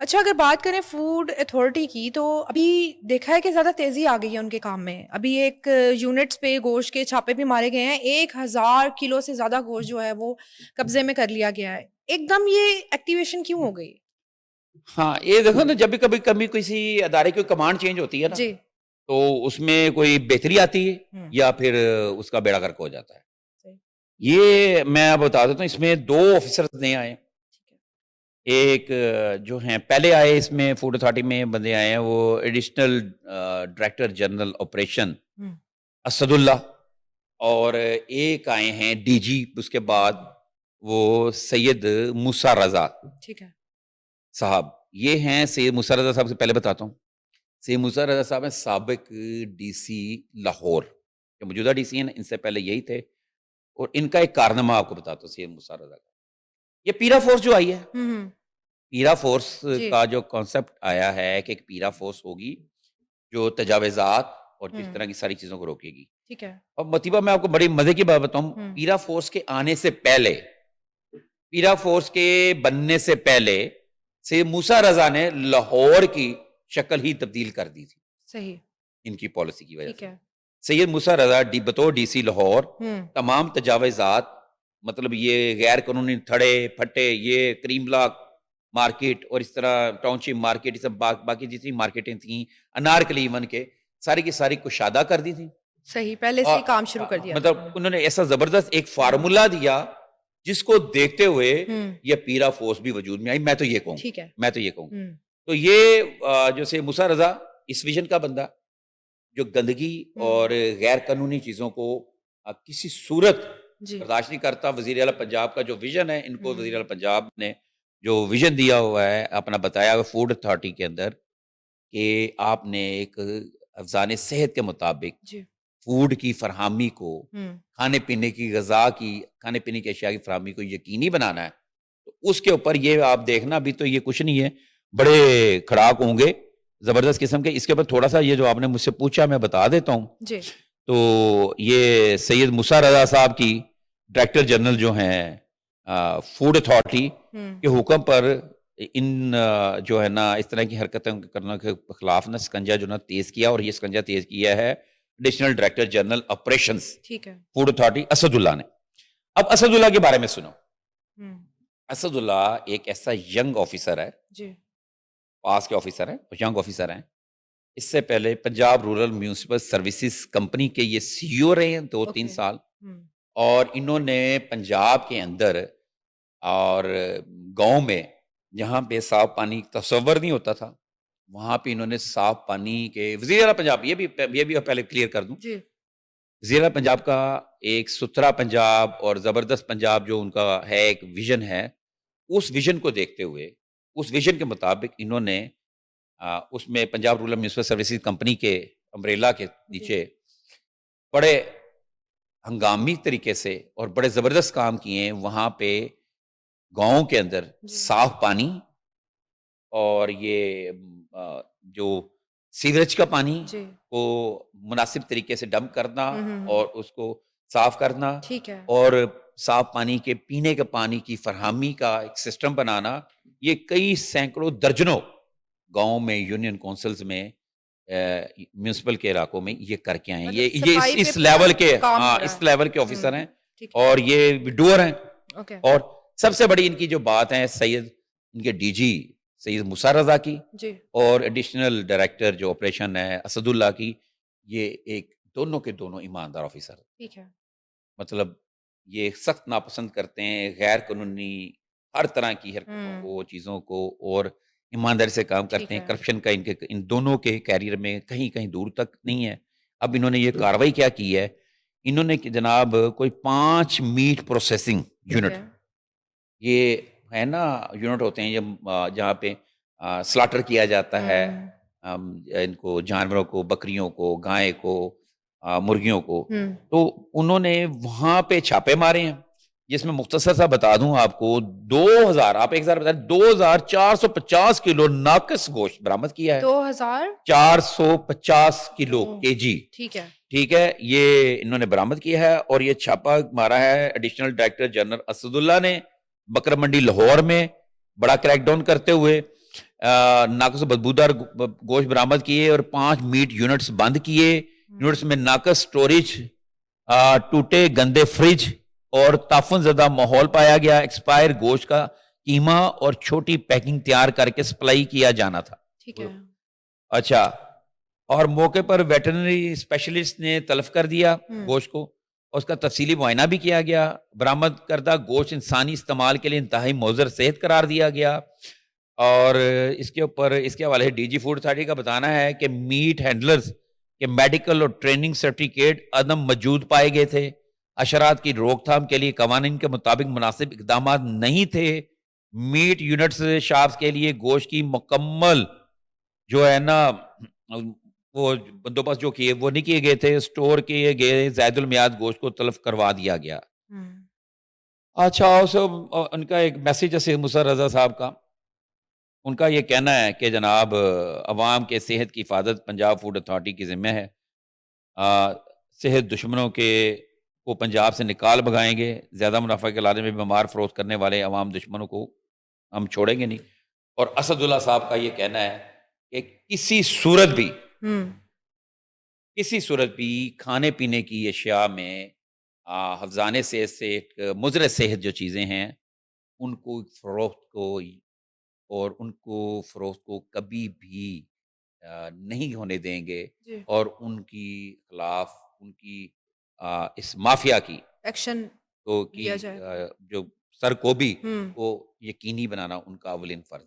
اچھا اگر بات کریں فوڈ اتھارٹی کی تو ابھی دیکھا ہے کہ زیادہ تیزی آ گئی ہے ان کے کام میں. ابھی ایک یونٹس پہ گوشت کے چھاپے بھی مارے گئے ہیں, 1000 کلو سے زیادہ گوشت جو ہے وہ قبضے میں کر لیا گیا ہے. ایک دم یہ ایکٹیویشن کیوں ہو گئی؟ ہاں یہ دیکھو نا, جب بھی کبھی کسی ادارے کی کمانڈ چینج ہوتی ہے نا, جی. تو اس میں کوئی بہتری آتی ہے یا پھر اس کا بیڑا غرق ہو جاتا ہے. یہ میں آپ بتا دیتا ہوں, اس میں 2 آفیسرز نئے آئے ہیں. ایک جو ہیں پہلے آئے اس میں فوڈ اتھارٹی میں بندے آئے ہیں, وہ additional director general operation Asadullah, اور ایک آئے ہیں ڈی جی اس کے بعد وہ سید موسیٰ رضا صاحب. یہ ہیں سید موسیٰ رضا صاحب سے پہلے بتاتا ہوں. سید موسیٰ رضا صاحب ہیں سابق ڈی سی لاہور, جو موجودہ ڈی سی ہیں ان سے پہلے یہی تھے. اور ان کا ایک کارنامہ آپ کو بتاتا ہوں سید موسیٰ رضا کا. یہ پیرا فورس جو آئی ہے, پیرا فورس کا جو کانسیپٹ آیا ہے کہ ایک پیرا فورس ہوگی جو تجاوزات اور اس طرح کی ساری چیزوں کو روکے گی. ٹھیک ہے. اور مطیبہ میں آپ کو بڑی مزے کی بات بتاؤں, پیرا فورس کے آنے سے پہلے, پیرا فورس کے بننے سے پہلے سید موسیٰ رضا نے لاہور کی شکل ہی تبدیل کر دی تھی. صحیح. ان کی پالیسی کی وجہ سے سید موسیٰ رضا بطور ڈی سی لاہور تمام تجاوزات, مطلب یہ غیر قانونی تھڑے پھٹے, یہ کریم بلاک مارکیٹ اور اس طرح ٹاؤن شپ مارکیٹ, یہ سب باقی جتنی مارکیٹیں تھیں, انارکلی ایون کے ساری کی ساری کشادہ کر دی تھی. صحیح, پہلے سے کام شروع کر دیا. مطلب انہوں نے ایسا زبردست ایک فارمولا دیا جس کو دیکھتے ہوئے یہ پیرا فورس بھی وجود میں آئی. میں تو یہ کہوں تو یہ جو سے موسیٰ رضا اس ویژن کا بندہ جو گندگی اور غیر قانونی چیزوں کو کسی صورت برداشت نہیں کرتا. وزیر اعلیٰ پنجاب کا جو ویژن ہے, ان کو وزیر اعلیٰ پنجاب نے جو ویژن دیا ہوا ہے اپنا بتایا ہوا فوڈ اتھارٹی کے اندر, کہ آپ نے ایک افزان صحت کے مطابق فوڈ کی فراہمی کو, کھانے پینے کی غذا کی, کھانے پینے کی اشیاء کی فراہمی کو یقینی بنانا ہے. تو اس کے اوپر یہ آپ دیکھنا, ابھی تو یہ کچھ نہیں ہے, بڑے کھڑاک ہوں گے زبردست قسم کے. اس کے اوپر تھوڑا سا یہ جو آپ نے مجھ سے پوچھا میں بتا دیتا ہوں. تو یہ سید موسیٰ رضا صاحب کی ڈائریکٹر جنرل جو ہیں فوڈ اتھارٹی کے حکم پر ان جو ہے نا اس طرح کی حرکتیں کرنے کے خلاف نا سکنجہ جو نا تیز کیا, اور یہ سکنجہ تیز کیا ہے additional director general operations food authority Asadullah نے. اب اسد اللہ کے بارے میں سنو. اسد اللہ ایک ایسا ینگ آفیسر ہے, پاس کے آفیسر ہیں, ینگ آفیسر ہیں. اس سے پہلے Punjab rural municipal services company کے یہ سی ای او رہے ہیں 2-3 سال, اور انہوں نے پنجاب کے اندر اور گاؤں میں جہاں پہ صاف پانی تصور نہیں ہوتا تھا, وہاں پہ انہوں نے صاف پانی کے وزیر اعلیٰ پنجاب, یہ بھی پہلے کلیئر کر دوں, وزیر اعلیٰ پنجاب کا ایک ستھرا پنجاب اور زبردست پنجاب جو ان کا ہے ایک ویژن ہے, اس ویژن کو دیکھتے ہوئے, اس ویژن کے مطابق انہوں نے اس میں Punjab rural municipal services company کے امبریلا کے نیچے بڑے ہنگامی طریقے سے اور بڑے زبردست کام کیے ہیں. وہاں پہ گاؤں کے اندر صاف پانی اور یہ جو سیوریج کا پانی کو مناسب طریقے سے ڈمپ کرنا اور اس کو صاف کرنا, اور صاف پانی کے پینے کے پانی کی فراہمی کا ایک سسٹم بنانا, یہ کئی سینکڑوں درجنوں گاؤں میں, یونین کونسلز میں, میونسپل کے علاقوں میں یہ کر کے آئے ہیں. یہ اس لیول کے اس لیول کے آفیسر ہیں, اور یہ ڈوئر ہیں. اور سب سے بڑی ان کی جو بات ہے ان کے ڈی جی سید موسیٰ رضا کی, اور ایڈیشنل ڈائریکٹر جو آپریشن ہے اسد اللہ کی, یہ ایک دونوں کے دونوں ایماندار آفیسر. مطلب یہ سخت ناپسند کرتے ہیں غیر قانونی ہر طرح کی حرکتوں کو, چیزوں کو, اور ایمانداری سے کام کرتے ہیں. کرپشن کا ان دونوں کے کیریئر میں کہیں دور تک نہیں ہے. اب انہوں نے یہ کاروائی کیا کی ہے, انہوں نے جناب کوئی 5 میٹ پروسیسنگ یونٹ, یہ ہے نا یونٹ ہوتے ہیں جہاں پہ سلاٹر کیا جاتا ہے ان کو, جانوروں کو, بکریوں کو, گائے کو, مرغیوں کو, تو انہوں نے وہاں پہ چھاپے مارے ہیں, جس میں مختصر سا بتا دوں آپ کو 2450 کلو ناقص گوشت برآمد کیا ہے. 2450 کلو کے جی, ٹھیک ہے, یہ انہوں نے برآمد کیا ہے. اور یہ چھاپا مارا ہے ایڈیشنل ڈائریکٹر جنرل اسد اللہ نے بکر منڈی لاہور میں, بڑا کریک ڈاؤن کرتے ہوئے. ناقص بدبودار گوشت برآمد کیے اور 5 میٹ یونٹس بند کیے. یونٹس میں ناقص سٹوریج، ٹوٹے گندے فریج اور تعفن زدہ ماحول پایا گیا. ایکسپائر گوشت کا قیمہ اور چھوٹی پیکنگ تیار کر کے سپلائی کیا جانا تھا. ٹھیک ہے. اچھا، اور موقع پر ویٹرنری اسپیشلسٹ نے تلف کر دیا گوشت کو، اور اس کا تفصیلی معائنہ بھی کیا گیا. برآمد کردہ گوشت انسانی استعمال کے لیے انتہائی مضر صحت قرار دیا گیا. اور اس کے اوپر اس کے حوالے سے ڈی جی فوڈ اتھارٹی کا بتانا ہے کہ میٹ ہینڈلرز کے میڈیکل اور ٹریننگ سرٹیفکیٹ عدم موجود پائے گئے تھے. حشرات کی روک تھام کے لیے قوانین کے مطابق مناسب اقدامات نہیں تھے. میٹ یونٹس شاپس کے لیے گوشت کی مکمل جو ہے نا وہ بندوبست جو کیے وہ نہیں کیے گئے تھے. اسٹور کیے گئے زائد المیعاد گوشت کو تلف کروا دیا گیا. اچھا، ان کا ایک میسج ہے موسیٰ رضا صاحب کا. ان کا یہ کہنا ہے کہ جناب عوام کے صحت کی حفاظت پنجاب فوڈ اتھارٹی کی ذمہ ہے. صحت دشمنوں کو پنجاب سے نکال بھگائیں گے. زیادہ منافع کے لالچ میں بیمار فروخت کرنے والے عوام دشمنوں کو ہم چھوڑیں گے نہیں. اور اسد اللہ صاحب کا یہ کہنا ہے کہ کسی صورت بھی کھانے پینے کی اشیاء میں حفظان صحت سے مضر صحت جو چیزیں ہیں ان کو فروخت کو کبھی بھی نہیں ہونے دیں گے. اور ان کی خلاف ان کی اس مافیا کی ایکشن جو سرکوبی کو یقینی بنانا ان کا اولین فرض ہے.